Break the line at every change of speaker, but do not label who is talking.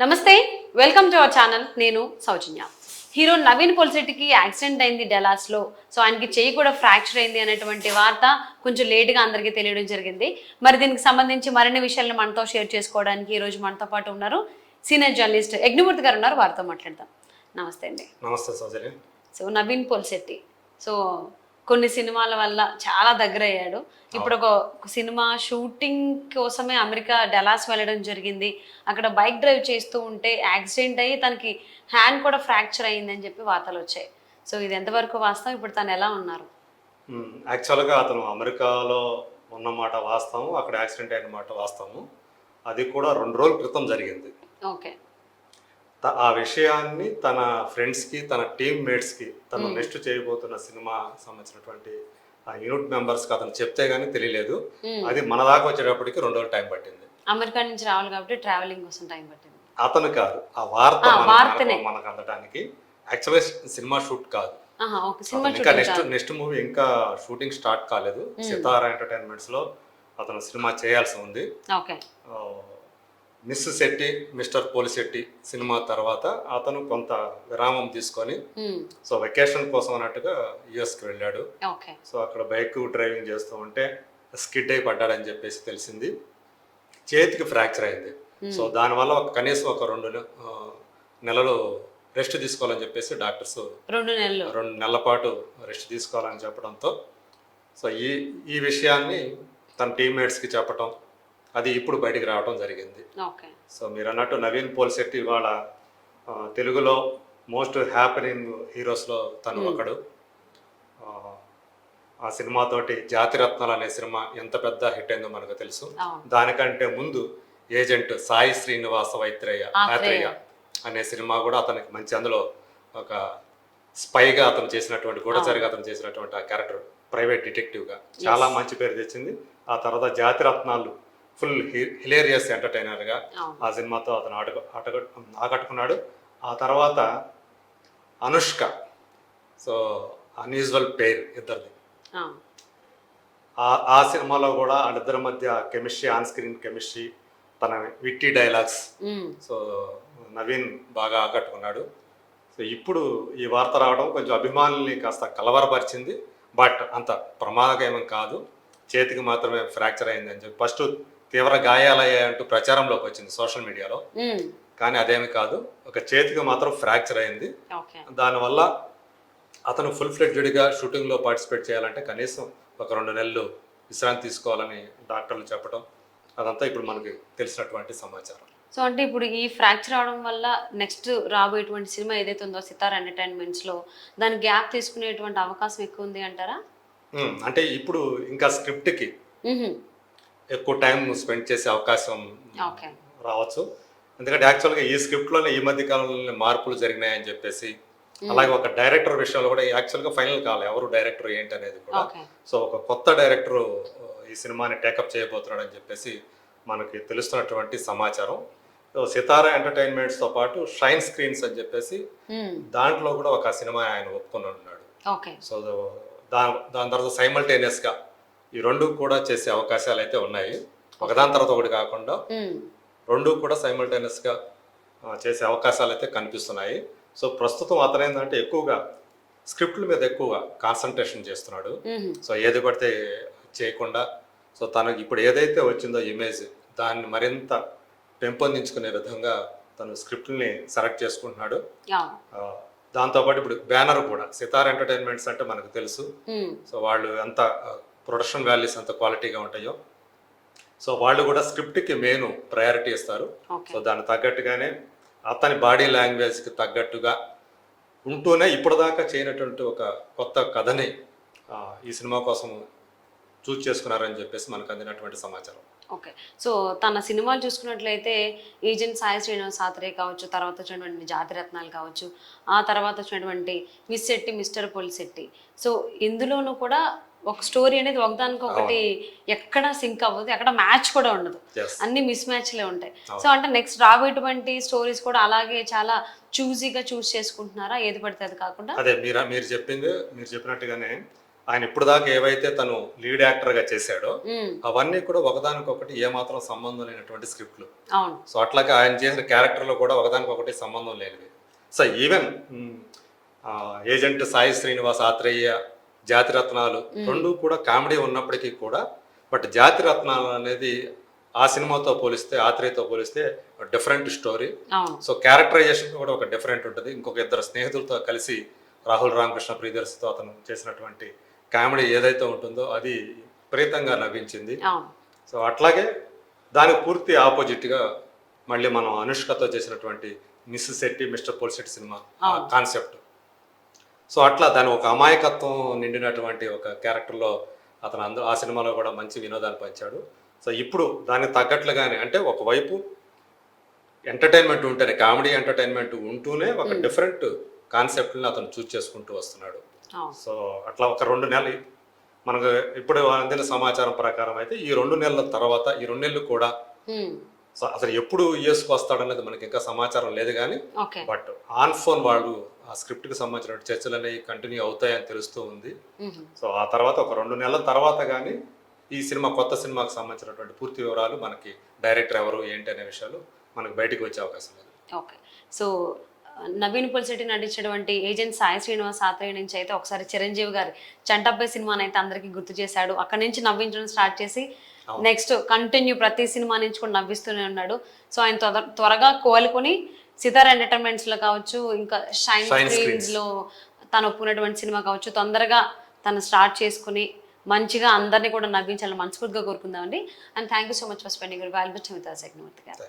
నమస్తే, welcome to our channel. నేను సౌజన్య. Hero Naveen పొలిశెట్టికి accident అయింది డెలాస్లో. సో ఆయనకి చెయ్యి కూడా ఫ్రాక్చర్ అయింది అనేటువంటి వార్త కొంచెం లేట్గా అందరికీ తెలియడం జరిగింది. మరి దీనికి సంబంధించి మరిన్ని విషయాలను మనతో షేర్ చేసుకోవడానికి ఈరోజు మనతో పాటు ఉన్నారు సీనియర్ జర్నలిస్ట్ యజ్ఞమూర్తి గారు ఉన్నారు. వారితో మాట్లాడదాం. నమస్తే అండి.
నమస్తే సౌజన్య.
సో నవీన్ పొలిశెట్టి సో కొన్ని సినిమాల వల్ల చాలా దగ్గర అయ్యాడు. ఇప్పుడు ఒక సినిమా షూటింగ్ కోసమే అమెరికా డెలాస్ వెళ్ళడం జరిగింది. అక్కడ బైక్ డ్రైవ్ చేస్తూ ఉంటే యాక్సిడెంట్ అయ్యి తనకి హ్యాండ్ కూడా ఫ్రాక్చర్ అయ్యిందని చెప్పి వార్తలు వచ్చాయి. సో ఇది ఎంతవరకు వాస్తవం? ఇప్పుడు తను ఎలా ఉన్నారు?
యాక్చువల్గా అతను అమెరికాలో ఉన్నమాట వాస్తవం, అక్కడ యాక్సిడెంట్ అయిన మాట వాస్తవం. అది కూడా 2 రోజుల క్రితం జరిగింది.
ఓకే.
ఆ విషయాన్ని తన ఫ్రెండ్స్కి, తన టీమ్ మేట్స్కి, తను నెక్స్ట్ చేయబోతున్న సినిమా సంబంధించినటువంటి ఆ యూనిట్ మెంబర్స్కి అతను చెప్తే గానీ తెలియలేదు. అది మన దాకా వచ్చేటప్పటికి 2 రోజులు టైం పట్టింది.
అమెరికా నుంచి రావాలి కాబట్టి ట్రావెలింగ్ కోసం టైం పట్టింది.
అతను కాదు, ఆ వార్త మనకు అందడానికి. యాక్చువల్గా సినిమా షూట్ కాదు, ఇంకా నెక్స్ట్ మూవీ ఇంకా షూటింగ్ స్టార్ట్ కాలేదు. సితారా ఎంటర్టైన్మెంట్స్ లో అతను సినిమా చేయాల్సి ఉంది. Miss Shetty mister Polishetty cinema తర్వాత అతను కొంత విరామం తీసుకొని సో వెకేషన్ కోసం అన్నట్టుగా యుఎస్కి వెళ్ళాడు. సో అక్కడ బైక్ డ్రైవింగ్ చేస్తూ ఉంటే స్కిడ్ అయి పడ్డాడని చెప్పేసి తెలిసింది. చేతికి ఫ్రాక్చర్ అయింది. సో దానివల్ల కనీసం ఒక 2 నెలలు రెస్ట్ తీసుకోవాలని చెప్పేసి డాక్టర్స్ 2 నెలల పాటు రెస్ట్ తీసుకోవాలని చెప్పడంతో సో ఈ విషయాన్ని తన టీమ్మేట్స్కి చెప్పటం, అది ఇప్పుడు బయటికి రావడం జరిగింది. సో మీరు అన్నట్టు నవీన్ పోలిశెట్టి ఇవాళ తెలుగులో మోస్ట్ హ్యాపెనింగ్ హీరోస్లో తను ఒకడు. ఆ సినిమాతోటి జాతిరత్నాలు అనే సినిమా ఎంత పెద్ద హిట్ అయిందో మనకు తెలుసు. దానికంటే ముందు ఏజెంట్ సాయి శ్రీనివాస ఆత్రేయ అనే సినిమా కూడా అతనికి మంచి, అందులో ఒక స్పైగా అతను చేసినటువంటి, గూఢచారిగా అతను చేసినటువంటి ఆ క్యారెక్టర్ ప్రైవేట్ డిటెక్టివ్గా చాలా మంచి పేరు తెచ్చింది. ఆ తర్వాత జాతిరత్నాలు ఫుల్ హిలేరియస్ ఎంటర్టైనర్గా ఆ సినిమాతో అతను ఆకట్టుకున్నాడు. ఆ తర్వాత అనుష్క, సో అన్యూజువల్ పేర్ ఇద్దరిది. ఆ సినిమాలో కూడా వాళ్ళిద్దరి మధ్య కెమిస్ట్రీ, ఆన్ స్క్రీన్ కెమిస్ట్రీ, తన విట్టి డైలాగ్స్, సో నవీన్ బాగా ఆకట్టుకున్నాడు. సో ఇప్పుడు ఈ వార్త రావడం కొంచెం అభిమానుల్ని కాస్త కలవరపరిచింది. బట్ అంత ప్రమాదకరం కాదు, చేతికి మాత్రమే ఫ్రాక్చర్ అయింది అని చెప్పి ఫస్ట్ తీవ్ర గాయాలయ్యాయంటూ ప్రచారంలోకి వచ్చింది సోషల్ మీడియాలో. కానీ అదేమి కాదు, ఒక చేతికి మాత్రం ఫ్రాక్చర్ అయింది. దానివల్ల అతను ఫుల్ ఫ్లెడ్జ్డ్గా షూటింగ్లో పార్టిసిపేట్ చేయాలంటే కనీసం ఒక 2 నెలలు విశ్రాంతి తీసుకోవాలని డాక్టర్లు చెప్పడం, అదంతా ఇప్పుడు మనకి తెలిసినటువంటి సమాచారం.
సో అంటే ఇప్పుడు ఈ ఫ్రాక్చర్ అవడం వల్ల నెక్స్ట్ రాబోయేటువంటి సినిమా ఏదైతే ఉందో సితారా ఎంటర్టైన్మెంట్స్లో దాని గ్యాప్ తీసుకునేటువంటి అవకాశం ఎక్కువ ఉంది అంటారా?
అంటే ఇప్పుడు ఇంకా స్క్రిప్ట్కి ఎక్కువ టైం స్పెండ్ చేసే అవకాశం రావచ్చు. ఎందుకంటే యాక్చువల్గా ఈ స్క్రిప్ట్లోనే ఈ మధ్య కాలంలో మార్పులు జరిగినాయని చెప్పేసి, అలాగే ఒక డైరెక్టర్ విషయంలో కూడా యాక్చువల్గా ఫైనల్ కావాలి ఎవరు డైరెక్టర్ ఏంటి అనేది కూడా. సో ఒక కొత్త డైరెక్టర్ ఈ సినిమాని టేకప్ చేయబోతున్నాడు అని చెప్పేసి మనకి తెలుస్తున్నటువంటి సమాచారం. సో సితారా ఎంటర్టైన్మెంట్స్తో పాటు షైన్ స్క్రీన్స్ అని చెప్పేసి దాంట్లో కూడా ఒక సినిమా ఆయన ఒప్పుకొని ఉన్నాడు. సో దాని తర్వాత సైమల్టేనియస్గా ఈ 2 కూడా చేసే అవకాశాలు అయితే ఉన్నాయి. ఒకదాని తర్వాత ఒకటి కాకుండా 2 కూడా సైమల్టేనియస్గా చేసే అవకాశాలు అయితే కనిపిస్తున్నాయి. సో ప్రస్తుతం అతను ఏంటంటే ఎక్కువగా స్క్రిప్ట్ల మీద ఎక్కువగా కాన్సన్ట్రేషన్ చేస్తున్నాడు. సో ఏది పడితే చేయకుండా, సో తనకి ఇప్పుడు ఏదైతే వచ్చిందో ఇమేజ్, దాన్ని మరింత పెంపొందించుకునే విధంగా తను స్క్రిప్ట్ని సెలెక్ట్ చేసుకుంటున్నాడు. దాంతోపాటు ఇప్పుడు బ్యానర్ కూడా సితారా ఎంటర్టైన్మెంట్స్ అంటే మనకు తెలుసు. సో వాళ్ళు ఎంత ప్రొడక్షన్ వాల్యూస్ ఎంత క్వాలిటీగా ఉంటాయో, సో వాళ్ళు కూడా స్క్రిప్ట్కి మెయిన్ ప్రయారిటీ ఇస్తారు. సో దానికి తగ్గట్టుగానే అతని బాడీ లాంగ్వేజ్కి తగ్గట్టుగా ఉంటూనే ఇప్పటిదాకా చేయనటువంటి ఒక కొత్త కథని ఈ సినిమా కోసం చూస్ చేసుకున్నారని చెప్పేసి మనకు అందినటువంటి సమాచారం.
ఓకే. సో తన సినిమాలు చూసుకున్నట్లయితే ఏజెంట్ సాయి శ్రీనివాస్ ఆత్రేయ కావచ్చు, తర్వాత వచ్చినటువంటి జాతిరత్నాలు కావచ్చు, ఆ తర్వాత వచ్చినటువంటి miss Shetty mister Polishetty, so ఇందులోనూ కూడా ఒక స్టోరీ అనేది ఒకదానికొకటి ఎక్కడ సింక్ అవ్వదు, ఎక్కడ మ్యాచ్ కూడా ఉండదు, అన్ని మిస్ మ్యాచ్లే ఉంటాయి. సో అంటే నెక్స్ట్ రాబోయేటువంటి స్టోరీస్ కూడా అలాగే చాలా చూస్ చేసుకుంటున్నారా, ఏది పడితే అది కాకుండా?
అదే మీరు చెప్పినట్టుగానే ఆయన ఇప్పుడు దాకా ఏవైతే తను లీడ్ యాక్టర్గా చేశాడో అవన్నీ కూడా ఒకదానికొకటి ఏమాత్రం సంబంధం లేనటువంటి స్క్రిప్ట్లు.
అవును.
సో అట్లాగే ఆయన చేసిన క్యారెక్టర్లో కూడా ఒకదానికొకటి సంబంధం లేనివి. So even agent Sai Srinivas Athreya, Jathiratnalu రెండు కూడా కామెడీ ఉన్నప్పటికీ కూడా బట్ జాతిరత్నాలు అనేది ఆ సినిమాతో పోలిస్తే, ఆత్రేయతో పోలిస్తే డిఫరెంట్ స్టోరీ.
అవును.
సో క్యారెక్టరైజేషన్ కూడా ఒక డిఫరెంట్ ఉంటుంది. ఇంకొక ఇద్దరు స్నేహితులతో కలిసి రాహుల్ రామకృష్ణ ప్రియదర్శితో అతను చేసినటువంటి కామెడీ ఏదైతే ఉంటుందో అది విపరీతంగా నవ్వించింది.
అవును.
సో అట్లాగే దానికి పూర్తి ఆపోజిట్గా మళ్ళీ మనం అనుష్కతో చేసినటువంటి miss Shetty mister Polishetty cinema concept. So అట్లా దాని ఒక అమాయకత్వం నిండినటువంటి ఒక క్యారెక్టర్లో అతను ఆ సినిమాలో కూడా మంచి వినోదాన్ని పంచాడు. సో ఇప్పుడు దానికి తగ్గట్లుగానే అంటే ఒకవైపు ఎంటర్టైన్మెంట్ ఉంటేనే, కామెడీ ఎంటర్టైన్మెంట్ ఉంటూనే ఒక డిఫరెంట్ కాన్సెప్ట్ని అతను చూస్ చేసుకుంటూ వస్తున్నాడు. సో అట్లా ఒక 2 నెలలు మనకు ఇప్పుడు అందిన సమాచారం ప్రకారం అయితే ఈ 2 నెలల తర్వాత ఈ 2 నెలలు కూడా సో అసలు ఎప్పుడు యూఎస్కి వస్తాడనేది మనకి ఇంకా సమాచారం లేదు కానీ బట్ ఆన్ ఫోన్ వాళ్ళు ఆ స్క్రిప్ట్కి సంబంధించిన చర్చలు అనేవి కంటిన్యూ అవుతాయని తెలుస్తూ ఉంది. సో ఆ తర్వాత ఒక 2 నెలల తర్వాత కానీ ఈ సినిమా కొత్త సినిమాకి సంబంధించినటువంటి పూర్తి వివరాలు మనకి డైరెక్టర్ ఎవరు ఏంటి అనే విషయాలు మనకు బయటకు వచ్చే అవకాశం లేదు.
ఓకే. సో నవీన్ పోల్శెట్టి నటించినటువంటి ఏజెంట్ సాయి శ్రీనివాస్ ఆత్రేయ నుంచి అయితే ఒకసారి చిరంజీవి గారి చంటబ్బాయి సినిమాని అయితే అందరికీ గుర్తు చేశాడు. అక్కడి నుంచి నవ్వించడం స్టార్ట్ చేసి నెక్స్ట్ కంటిన్యూ ప్రతి సినిమా నుంచి కూడా నవ్విస్తూనే ఉన్నాడు. సో ఆయన త్వరగా కోలుకొని సితార్ ఎంటర్టైన్మెంట్స్ లో కావచ్చు, ఇంకా షైన్ స్క్రీన్స్ లో తను ఒప్పుకున్నటువంటి సినిమా కావచ్చు, తొందరగా తను స్టార్ట్ చేసుకుని మంచిగా అందరినీ కూడా నవ్వించాలని మనస్ఫూర్తిగా కోరుకుందామండి. And thank you so much for spending your valuable time with us, Yagnamurthy గారు.